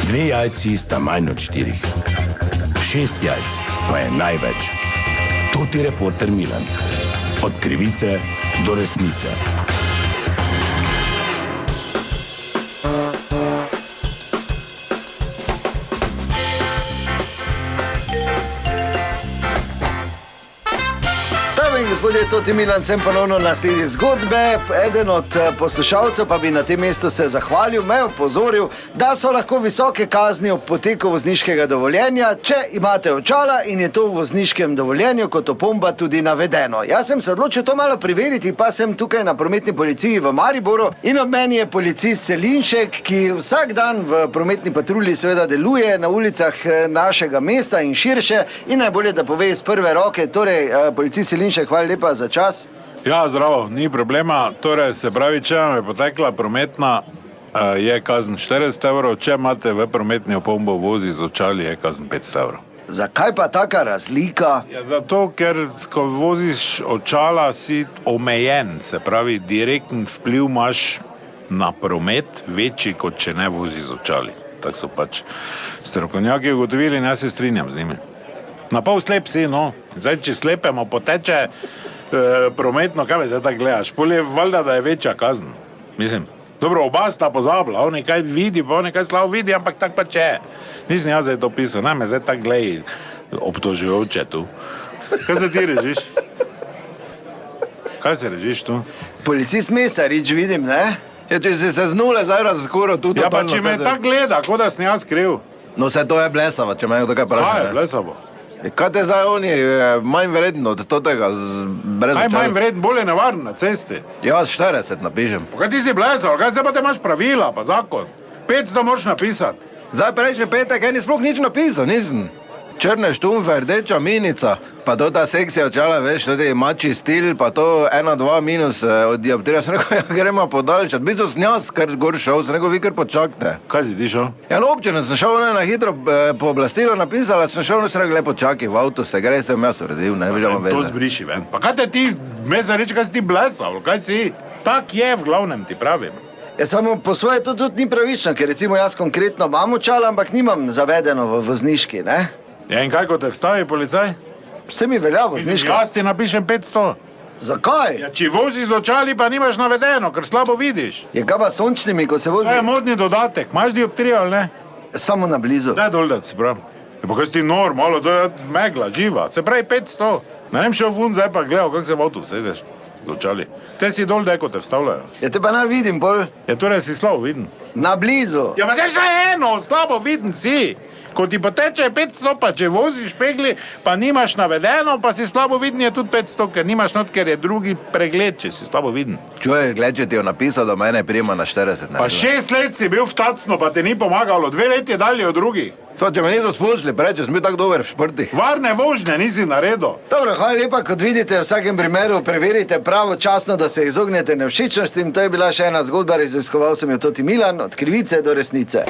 2 jajci sta manj od 4. 6 jajc pa je največ. To ti reporter Milan. Od krivice do resnice. Gospodje, to ti Milan, sem ponovno na sledi zgodbe. Eden od poslušalcev pa bi na tem mestu se zahvalil, me opozoril, da so lahko visoke kazni ob poteku vozniškega dovoljenja, če imate očala in je to v vozniškem dovoljenju kot opomba tudi navedeno. Jaz sem se odločil to malo preveriti, pa sem tukaj na prometni policiji v Mariboru in ob meni je policist Selinšek, ki vsak dan v prometni patrulji seveda deluje na ulicah našega mesta in širše in najbolje, da pove iz prve roke. Torej, policist Selinšek, hvala lepa za čas. Ja, zdravo, ni problema. Torej, se pravi, če vam je potekla prometna, je kazen 40 evrov, če imate v prometni opombo vozi z očali, je kazen 500 evrov. Zakaj pa taka razlika? Ja, zato, ker ko voziš očala, si omejen, se pravi, direkten vpliv imaš na promet večji, kot če ne vozi z očali. Tako so pač strokovnjaki ugotovili in jaz se strinjam z njimi. Na pol slep si, no. Zdaj, če slepemo poteče prometno, kaj me zdaj tako gledaš? Pol je valjda, da je večja kazen. Mislim, dobro, oba sta pozabila, on nekaj vidi, pa on nekaj slabo vidi, ampak tak pa če. Nisem jaz zdaj to pisal, ne me zdaj tako gledaj obtožujoče tu. Kaj se ti režiš? Kaj se režiš tu? Policist Mesarič vidim, ne? Ja, če si se z nule zdaj razkoril tudi... Ja, pa če me tako gleda, kot da sem jaz kriv. No, vse to je blesavo, če me nekaj pravi. Kaj je blesavo? Kaj te zdaj oni manj vredno od tega brez očala? Kaj manj vredno, bolje nevarno na cesti? Jaz 40 napišem. Kaj ti si blesavo, kaj se pa te imaš pravila, pa zakon? 500 moraš napisati. Zdaj prejšnji petek, eni sploh nič napisal, nisem. Črne štumfe, rdeča minica, pa to ta seksija očala, veš, tudi mači stil, pa to 1-2 minus od dioptrija. Sem rekel, ja, gremo podaljšati. Bil sem jaz, kar gor šel, sem rekel, vi kar počakajte. Kaj si ti šel? Ja, no, občino sem šel, na hitro pooblastilo napisala, sem šel, sem rekel, lepo čakaj, v avtu se gre, sem jaz uredil, ne, vežamo veze. To zbriši ven. Pa kaj te ti, me zareči, kaj si ti blesal, kaj si? Tak je v glavnem, ti pravim. Ja, samo po svoje to tudi ni pravično, ker recimo jaz konkretno imam očala, ampak nimam zavedeno v vozniški, ne? Ja, in kaj, ko te vstavi policaj? Vse mi velja vozniška. Jaz ti napišem 500. Zakaj? Ja, če vozi z očali, pa nimaš navedeno, ker slabo vidiš. Je kaj pa sončnimi, ko se vozi? To je modni dodatek, imaš dioptrijo ali ne? Samo na blizu. Daj dol, da si prav. Ja, pa kaj si ti nor, malo, to je megla, živa. Se pravi 500. Ne vem šel vun, zdaj pa gledal, kako se v avtu sedeš z očali. Te si dol, daj, ko te vstavljajo. Ja, te pa ne vidim, bolj. Ja, torej si slabo viden. Na blizu. Ja, pa zdaj še eno, slabo viden si. Ko ti poteče 500, pa če voziš pegli, pa nimaš navedeno, pa si slabo viden je tudi 500, ker nimaš not, ker je drugi pregled, če si slabo viden. Čuješ, gled, če ti jo napisal, da mene prijema na 40. Ne, pa 6 let si bil v tacno, pa ti ni pomagalo, 2 leti je dalje od drugih. So, če me niso spustili, preče, sem bil tako dober v športih. Varne vožnje nisi naredil. Dobro, hvala lepa, kot vidite, v vsakem primeru preverite pravočasno, da se izognete nevšečnostim. To je bila še ena zgodba, raziskoval sem jo Toti Milan, od krivice do resnice.